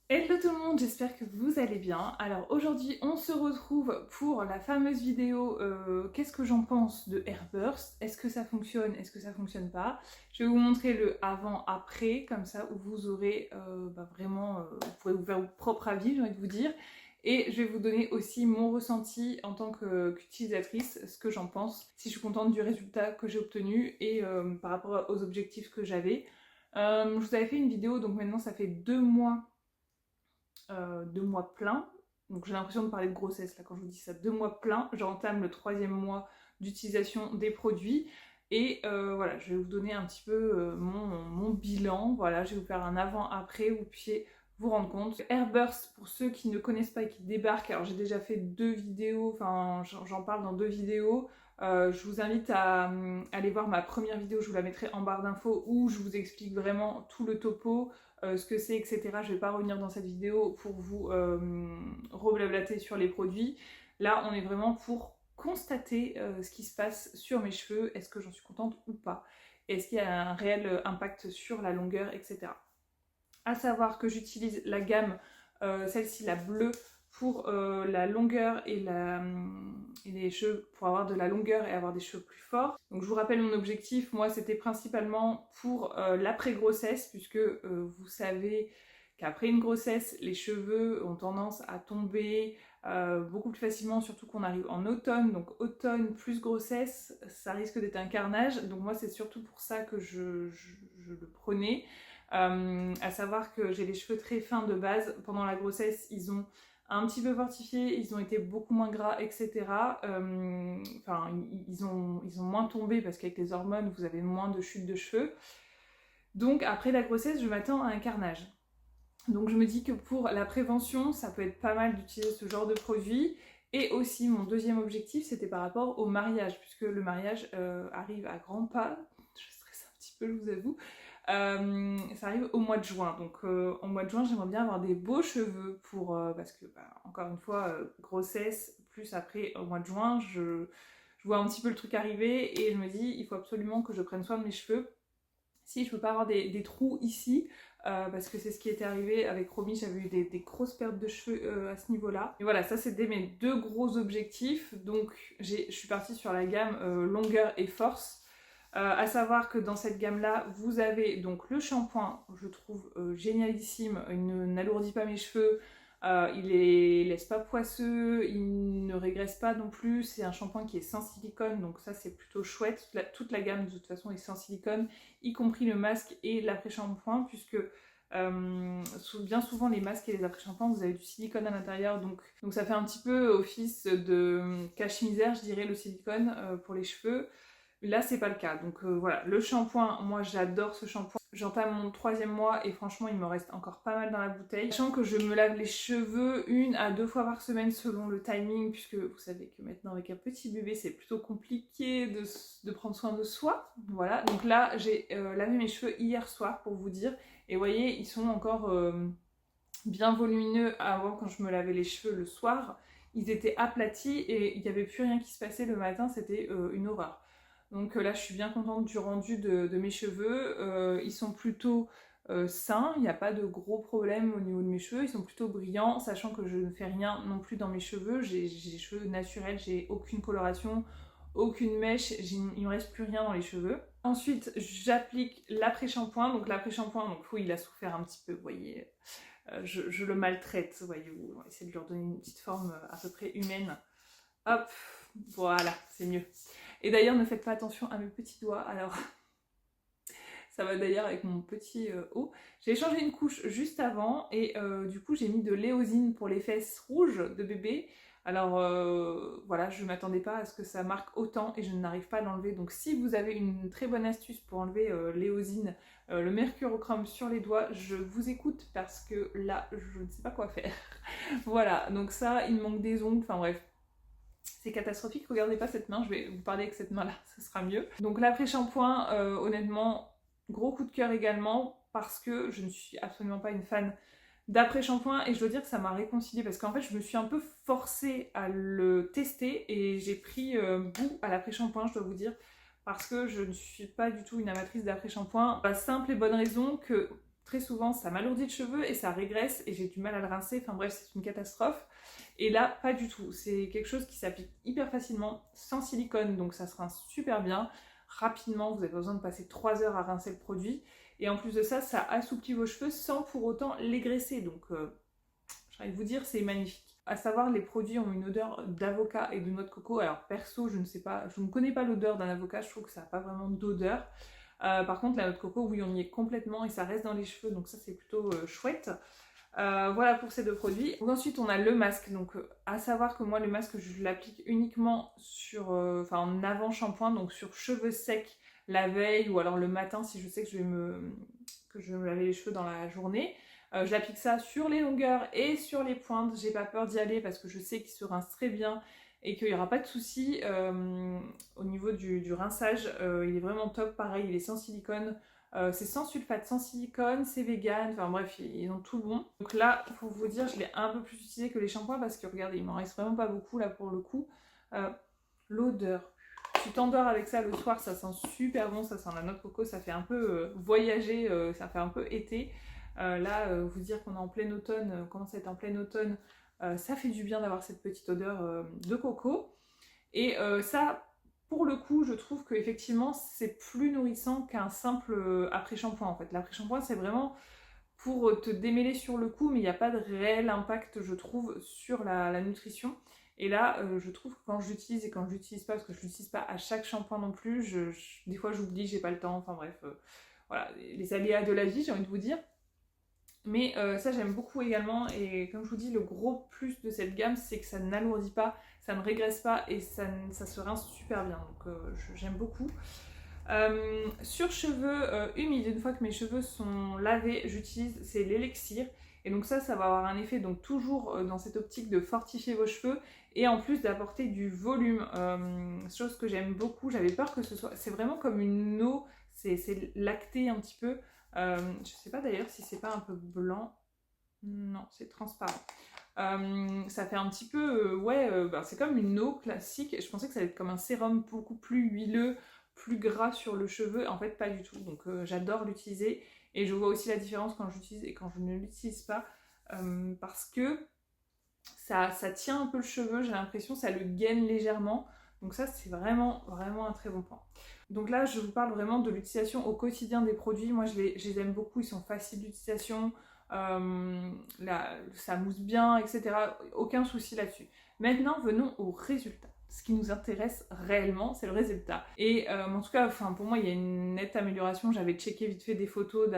Hello tout le monde, j'espère que vous allez bien. Alors aujourd'hui on se retrouve pour la fameuse vidéo qu'est-ce que j'en pense de Airburst. Est-ce que ça fonctionne, est-ce que ça fonctionne pas? Je vais vous montrer le avant-après, comme ça où vous aurez vraiment, vous pourrez vous faire votre propre avis, j'ai envie de vous dire. Et je vais vous donner aussi mon ressenti en tant qu'utilisatrice, ce que j'en pense, si je suis contente du résultat que j'ai obtenu et par rapport aux objectifs que j'avais. Je vous avais fait une vidéo, donc maintenant ça fait 2 mois 2 mois pleins. Donc j'ai l'impression de parler de grossesse là quand je vous dis ça. 2 mois pleins, j'entame le 3e mois d'utilisation des produits. Et voilà, je vais vous donner un petit peu mon bilan. Voilà, je vais vous faire un avant-après, vous puissiez vous rendre compte. Airburst, pour ceux qui ne connaissent pas et qui débarquent, alors j'ai déjà fait 2 vidéos, enfin j'en parle dans 2 vidéos. Je vous invite à aller voir ma première vidéo, je vous la mettrai en barre d'infos, où je vous explique vraiment tout le topo, ce que c'est, etc. Je vais pas revenir dans cette vidéo pour vous reblablater sur les produits. Là, on est vraiment pour constater ce qui se passe sur mes cheveux, est-ce que j'en suis contente ou pas, est-ce qu'il y a un réel impact sur la longueur, etc. À savoir que j'utilise la gamme, celle-ci, la bleue, pour la longueur et les cheveux, pour avoir de la longueur et avoir des cheveux plus forts. Donc je vous rappelle mon objectif, moi c'était principalement pour l'après-grossesse, puisque vous savez qu'après une grossesse, les cheveux ont tendance à tomber beaucoup plus facilement, surtout qu'on arrive en automne. Donc automne plus grossesse, ça risque d'être un carnage. Donc moi c'est surtout pour ça que je le prenais. À savoir que j'ai les cheveux très fins de base. Pendant la grossesse, ils ont un petit peu fortifié, ils ont été beaucoup moins gras, etc. Enfin, ils ont moins tombé parce qu'avec les hormones, vous avez moins de chute de cheveux. Donc après la grossesse, je m'attends à un carnage. Donc je me dis que pour la prévention, ça peut être pas mal d'utiliser ce genre de produit. Et aussi, mon deuxième objectif, c'était par rapport au mariage, puisque le mariage arrive à grands pas. Je stresse un petit peu, je vous avoue. Ça arrive au mois de juin. Donc au mois de juin, j'aimerais bien avoir des beaux cheveux pour parce que encore une fois, grossesse, plus après au mois de juin, je vois un petit peu le truc arriver et je me dis il faut absolument que je prenne soin de mes cheveux. Si je peux pas avoir des trous ici, parce que c'est ce qui était arrivé avec Romy, j'avais eu des grosses pertes de cheveux à ce niveau-là. Et voilà, ça c'était mes 2 gros objectifs. Donc je suis partie sur la gamme longueur et force. À savoir que dans cette gamme-là, vous avez donc le shampoing, je trouve génialissime, il n'alourdit pas mes cheveux, il les laisse pas poisseux, il ne régresse pas non plus, c'est un shampoing qui est sans silicone, donc ça c'est plutôt chouette. Toute la gamme de toute façon est sans silicone, y compris le masque et l'après-shampoing, puisque bien souvent les masques et les après-shampoings, vous avez du silicone à l'intérieur, donc ça fait un petit peu office de cache-misère, je dirais, le silicone pour les cheveux. Là, c'est pas le cas. Donc voilà, le shampoing, moi j'adore ce shampoing. J'entame mon 3e mois et franchement, il me reste encore pas mal dans la bouteille. Sachant que je me lave les cheveux 1 à 2 fois par semaine selon le timing, puisque vous savez que maintenant avec un petit bébé, c'est plutôt compliqué de prendre soin de soi. Voilà, donc là, j'ai lavé mes cheveux hier soir pour vous dire. Et vous voyez, ils sont encore bien volumineux. Avant, quand je me lavais les cheveux le soir, ils étaient aplatis et il n'y avait plus rien qui se passait le matin, c'était une horreur. Donc là, je suis bien contente du rendu de mes cheveux. Ils sont plutôt sains, il n'y a pas de gros problèmes au niveau de mes cheveux. Ils sont plutôt brillants, sachant que je ne fais rien non plus dans mes cheveux. J'ai des cheveux naturels, j'ai aucune coloration, aucune mèche, il ne me reste plus rien dans les cheveux. Ensuite, j'applique l'après-shampoing. Donc l'après-shampoing, donc oui, il a souffert un petit peu, vous voyez. Je le maltraite, voyez-vous. On va essayer de lui redonner une petite forme à peu près humaine. Hop, voilà, c'est mieux. Et d'ailleurs, ne faites pas attention à mes petits doigts. Alors, ça va d'ailleurs avec mon petit haut. J'ai changé une couche juste avant et du coup, j'ai mis de l'éosine pour les fesses rouges de bébé. Alors voilà, je ne m'attendais pas à ce que ça marque autant et je n'arrive pas à l'enlever. Donc si vous avez une très bonne astuce pour enlever l'éosine, le mercurochrome sur les doigts, je vous écoute parce que là, je ne sais pas quoi faire. Voilà, donc ça, il me manque des ongles, enfin bref. C'est catastrophique, regardez pas cette main, je vais vous parler avec cette main-là, ça sera mieux. Donc l'après-shampoing, honnêtement, gros coup de cœur également, parce que je ne suis absolument pas une fan d'après-shampoing, et je dois dire que ça m'a réconciliée, parce qu'en fait, je me suis un peu forcée à le tester, et j'ai pris goût à l'après-shampoing, je dois vous dire, parce que je ne suis pas du tout une amatrice d'après-shampoing. La simple et bonne raison que très souvent ça m'alourdit le cheveu et ça régresse et j'ai du mal à le rincer, enfin bref c'est une catastrophe. Et là pas du tout, c'est quelque chose qui s'applique hyper facilement, sans silicone, donc ça se rince super bien, rapidement, vous avez pas besoin de passer 3 heures à rincer le produit. Et en plus de ça, ça assouplit vos cheveux sans pour autant les graisser, donc j'ai envie de vous dire c'est magnifique. À savoir, les produits ont une odeur d'avocat et de noix de coco. Alors perso, je ne sais pas, je ne connais pas l'odeur d'un avocat, je trouve que ça n'a pas vraiment d'odeur. Par contre, la noix de coco, oui, on y est complètement et ça reste dans les cheveux, donc ça c'est plutôt chouette. Voilà pour ces deux produits. Donc, ensuite, on a le masque. Donc, à savoir que moi, le masque, je l'applique uniquement sur, en avant shampoing, donc sur cheveux secs la veille ou alors le matin si je sais que je vais me laver les cheveux dans la journée. J'applique ça sur les longueurs et sur les pointes. J'ai pas peur d'y aller parce que je sais qu'il se rince très bien et qu'il n'y aura pas de souci au niveau du rinçage. Il est vraiment top, pareil, il est sans silicone. C'est sans sulfate, sans silicone, c'est vegan, enfin bref, ils ont tout bon. Donc là, pour vous dire, je l'ai un peu plus utilisé que les shampoings parce que regardez, il m'en reste vraiment pas beaucoup là pour le coup. L'odeur, tu t'endors avec ça le soir, ça sent super bon, ça sent la noix de coco, ça fait un peu voyager, ça fait un peu été. Vous dire qu'on est en plein automne, commence à être en plein automne, ça fait du bien d'avoir cette petite odeur de coco. Et ça, pour le coup, je trouve qu'effectivement, c'est plus nourrissant qu'un simple après-shampoing en fait. L'après-shampoing, c'est vraiment pour te démêler sur le coup, mais il n'y a pas de réel impact, je trouve, sur la nutrition. Et là, je trouve que quand je l'utilise et quand je l'utilise pas, parce que je l'utilise pas à chaque shampoing non plus, des fois j'oublie, j'ai pas le temps, enfin bref, voilà, les aléas de la vie, j'ai envie de vous dire. Mais ça j'aime beaucoup également et comme je vous dis le gros plus de cette gamme c'est que ça n'alourdit pas, ça ne régresse pas et ça se rince super bien donc j'aime beaucoup. Sur cheveux humides, une fois que mes cheveux sont lavés, j'utilise c'est l'élixir et donc ça va avoir un effet donc toujours dans cette optique de fortifier vos cheveux et en plus d'apporter du volume, chose que j'aime beaucoup. J'avais peur que ce soit, c'est vraiment comme une eau, c'est lacté un petit peu. Je sais pas d'ailleurs si c'est pas un peu blanc. Non, c'est transparent. Ça fait un petit peu, c'est comme une eau classique. Je pensais que ça allait être comme un sérum beaucoup plus huileux, plus gras sur le cheveu. En fait, pas du tout. Donc, j'adore l'utiliser. Et je vois aussi la différence quand j'utilise et quand je ne l'utilise pas. Parce que ça tient un peu le cheveu, j'ai l'impression, ça le gaine légèrement. Donc ça, c'est vraiment, vraiment un très bon point. Donc là, je vous parle vraiment de l'utilisation au quotidien des produits. Moi, je les aime beaucoup, ils sont faciles d'utilisation, ça mousse bien, etc. Aucun souci là-dessus. Maintenant, venons au résultat. Ce qui nous intéresse réellement, c'est le résultat. Et en tout cas, pour moi, il y a une nette amélioration. J'avais checké vite fait des photos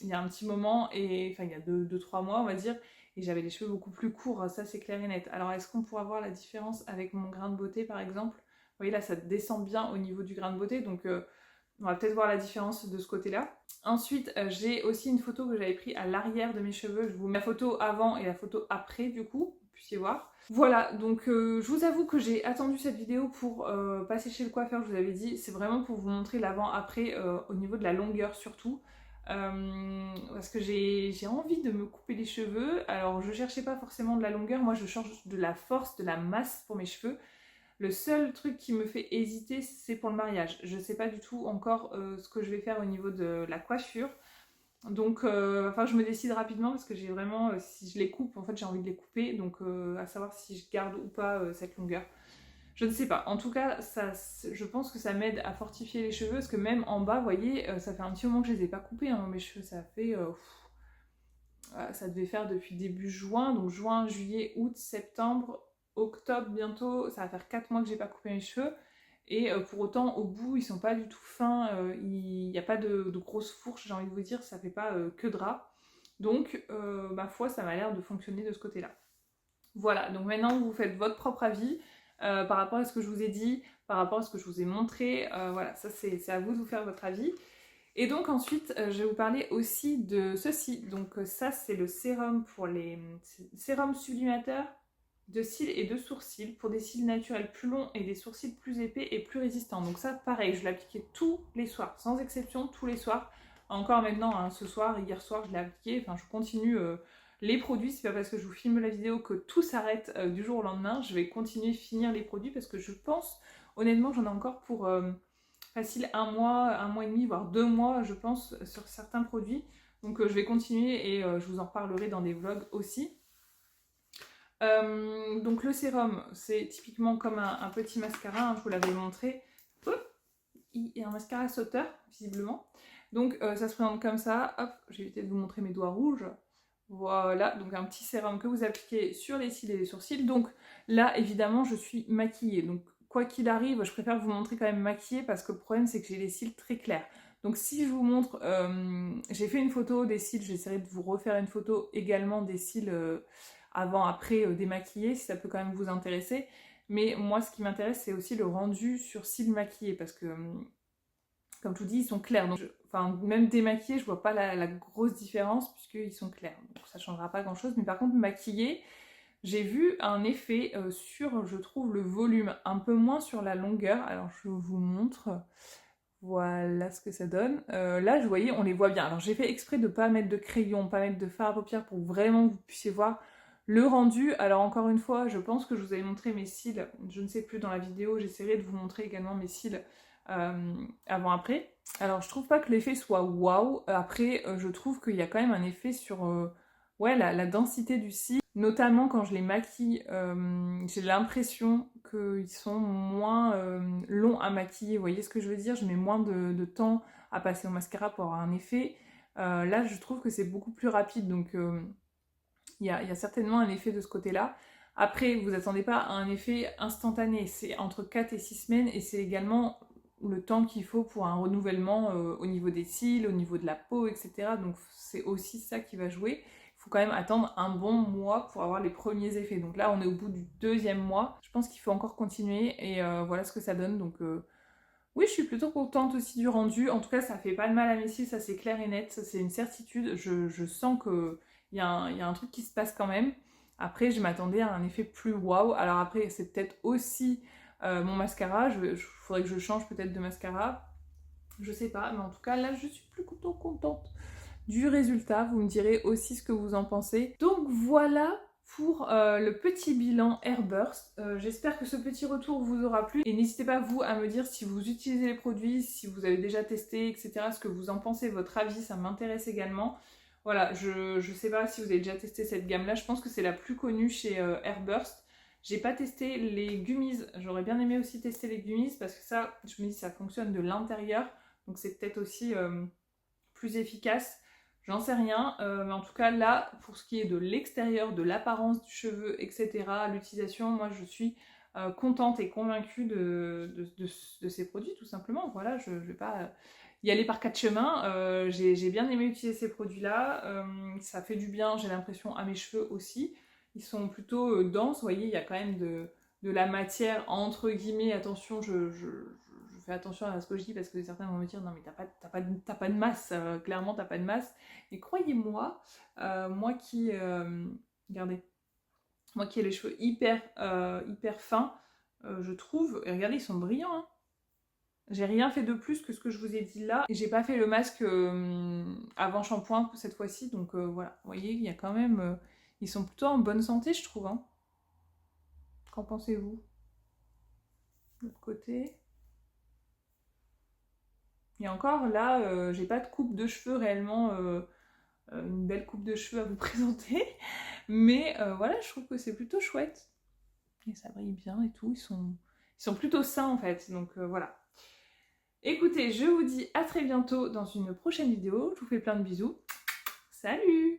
il y a un petit moment, il y a 2-3 mois, on va dire, et j'avais les cheveux beaucoup plus courts, ça c'est clair et net. Alors est-ce qu'on pourra voir la différence avec mon grain de beauté par exemple? Vous voyez là ça descend bien au niveau du grain de beauté, donc on va peut-être voir la différence de ce côté-là. Ensuite j'ai aussi une photo que j'avais prise à l'arrière de mes cheveux, je vous mets la photo avant et la photo après du coup, que vous puissiez voir. Voilà, donc je vous avoue que j'ai attendu cette vidéo pour passer chez le coiffeur, je vous avais dit, c'est vraiment pour vous montrer l'avant-après au niveau de la longueur surtout. Parce que j'ai envie de me couper les cheveux. Alors je cherchais pas forcément de la longueur, moi je cherche de la force, de la masse pour mes cheveux. Le seul truc qui me fait hésiter c'est pour le mariage. Je sais pas du tout encore ce que je vais faire au niveau de la coiffure. Donc je me décide rapidement parce que j'ai vraiment, si je les coupe, en fait j'ai envie de les couper. Donc à savoir si je garde ou pas cette longueur. Je ne sais pas. En tout cas, je pense que ça m'aide à fortifier les cheveux parce que même en bas, vous voyez, ça fait un petit moment que je les ai pas coupés, hein, mes cheveux. Ça fait... ça devait faire depuis début juin, donc juin, juillet, août, septembre, octobre bientôt. Ça va faire 4 mois que j'ai pas coupé mes cheveux. Et pour autant, au bout, ils sont pas du tout fins. Il n'y a pas de grosses fourches, j'ai envie de vous dire. Ça fait pas que drap. Donc, ma foi, ça m'a l'air de fonctionner de ce côté-là. Voilà, donc maintenant, vous faites votre propre avis. Par rapport à ce que je vous ai dit, par rapport à ce que je vous ai montré, voilà, ça c'est à vous de vous faire votre avis. Et donc ensuite, je vais vous parler aussi de ceci. Donc ça c'est le sérum pour les sérums sublimateurs de cils et de sourcils pour des cils naturels plus longs et des sourcils plus épais et plus résistants. Donc ça pareil, je l'appliquais tous les soirs, sans exception tous les soirs. Encore maintenant, hein, ce soir, hier soir, je l'ai appliqué, je continue... les produits, c'est pas parce que je vous filme la vidéo que tout s'arrête du jour au lendemain. Je vais continuer à finir les produits parce que je pense, honnêtement, j'en ai encore pour facile un mois et demi, voire 2 mois, je pense, sur certains produits. Donc je vais continuer et je vous en reparlerai dans des vlogs aussi. Donc le sérum, c'est typiquement comme un petit mascara, hein, je vous l'avais montré. Il y a un mascara sauteur, visiblement. Donc ça se présente comme ça. Hop, j'ai évité de vous montrer mes doigts rouges. Voilà, donc un petit sérum que vous appliquez sur les cils et les sourcils. Donc là, évidemment, je suis maquillée. Donc quoi qu'il arrive, je préfère vous montrer quand même maquillée parce que le problème, c'est que j'ai les cils très clairs. Donc si je vous montre, j'ai fait une photo des cils, j'essaierai de vous refaire une photo également des cils avant-après démaquillés, si ça peut quand même vous intéresser. Mais moi, ce qui m'intéresse, c'est aussi le rendu sur cils maquillés, parce que, comme je vous dis, ils sont clairs. Donc, enfin, même démaquillés, je vois pas la grosse différence, puisqu'ils sont clairs. Donc, ça changera pas grand-chose. Mais par contre, maquillés, j'ai vu un effet sur, je trouve, le volume, un peu moins sur la longueur. Alors, je vous montre. Voilà ce que ça donne. Là, vous voyez, on les voit bien. Alors, j'ai fait exprès de ne pas mettre de crayon, pas mettre de fard à paupières pour vraiment que vous puissiez voir le rendu. Alors, encore une fois, je pense que je vous avais montré mes cils. Je ne sais plus dans la vidéo. J'essaierai de vous montrer également mes cils avant-après. Alors, je trouve pas que l'effet soit waouh. Après, je trouve qu'il y a quand même un effet sur ouais, la densité du cil. Notamment quand je les maquille, j'ai l'impression qu'ils sont moins longs à maquiller. Vous voyez ce que je veux dire? Je mets moins de temps à passer au mascara pour avoir un effet. Là, je trouve que c'est beaucoup plus rapide. Donc, il y a certainement un effet de ce côté-là. Après, vous attendez pas à un effet instantané. C'est entre 4 et 6 semaines. Et c'est également le temps qu'il faut pour un renouvellement au niveau des cils, au niveau de la peau, etc. Donc, c'est aussi ça qui va jouer. Il faut quand même attendre un bon mois pour avoir les premiers effets. Donc là, on est au bout du 2e mois. Je pense qu'il faut encore continuer et voilà ce que ça donne. Donc oui, je suis plutôt contente aussi du rendu. En tout cas, ça fait pas de mal à mes cils, ça c'est clair et net. Ça, c'est une certitude. Je sens qu'il y a un truc qui se passe quand même. Après, je m'attendais à un effet plus waouh. Alors après, c'est peut-être aussi mon mascara. Faudrait que je change peut-être de mascara. Je sais pas, mais en tout cas, là, je suis plutôt contente du résultat. Vous me direz aussi ce que vous en pensez. Donc voilà pour le petit bilan Airburst. J'espère que ce petit retour vous aura plu. Et n'hésitez pas, vous, à me dire si vous utilisez les produits, si vous avez déjà testé, etc. Ce que vous en pensez, votre avis, ça m'intéresse également. Voilà, je sais pas si vous avez déjà testé cette gamme-là. Je pense que c'est la plus connue chez Airburst. J'ai pas testé les gummies. J'aurais bien aimé aussi tester les gummies parce que ça, je me dis, ça fonctionne de l'intérieur. Donc c'est peut-être aussi plus efficace. J'en sais rien, mais en tout cas là, pour ce qui est de l'extérieur, de l'apparence du cheveu, etc., l'utilisation, moi je suis contente et convaincue de ces produits, tout simplement. Voilà, je ne vais pas y aller par 4 chemins. J'ai bien aimé utiliser ces produits-là. Ça fait du bien, j'ai l'impression, à mes cheveux aussi. Ils sont plutôt denses, vous voyez, il y a quand même de la matière, entre guillemets, attention, je fais attention à ce que je dis parce que certains vont me dire non mais t'as pas de masse, clairement t'as pas de masse. Et croyez-moi, moi qui, regardez, moi qui ai les cheveux hyper fins, je trouve, et regardez ils sont brillants, hein. J'ai rien fait de plus que ce que je vous ai dit là. Et j'ai pas fait le masque avant shampoing cette fois-ci, donc voilà, vous voyez, il y a quand même, ils sont plutôt en bonne santé je trouve, hein. Qu'en pensez-vous? De l'autre côté. Et encore là, j'ai pas de coupe de cheveux réellement, une belle coupe de cheveux à vous présenter. Mais voilà, je trouve que c'est plutôt chouette. Et ça brille bien et tout, ils sont plutôt sains en fait. Donc voilà. Écoutez, je vous dis à très bientôt dans une prochaine vidéo. Je vous fais plein de bisous. Salut!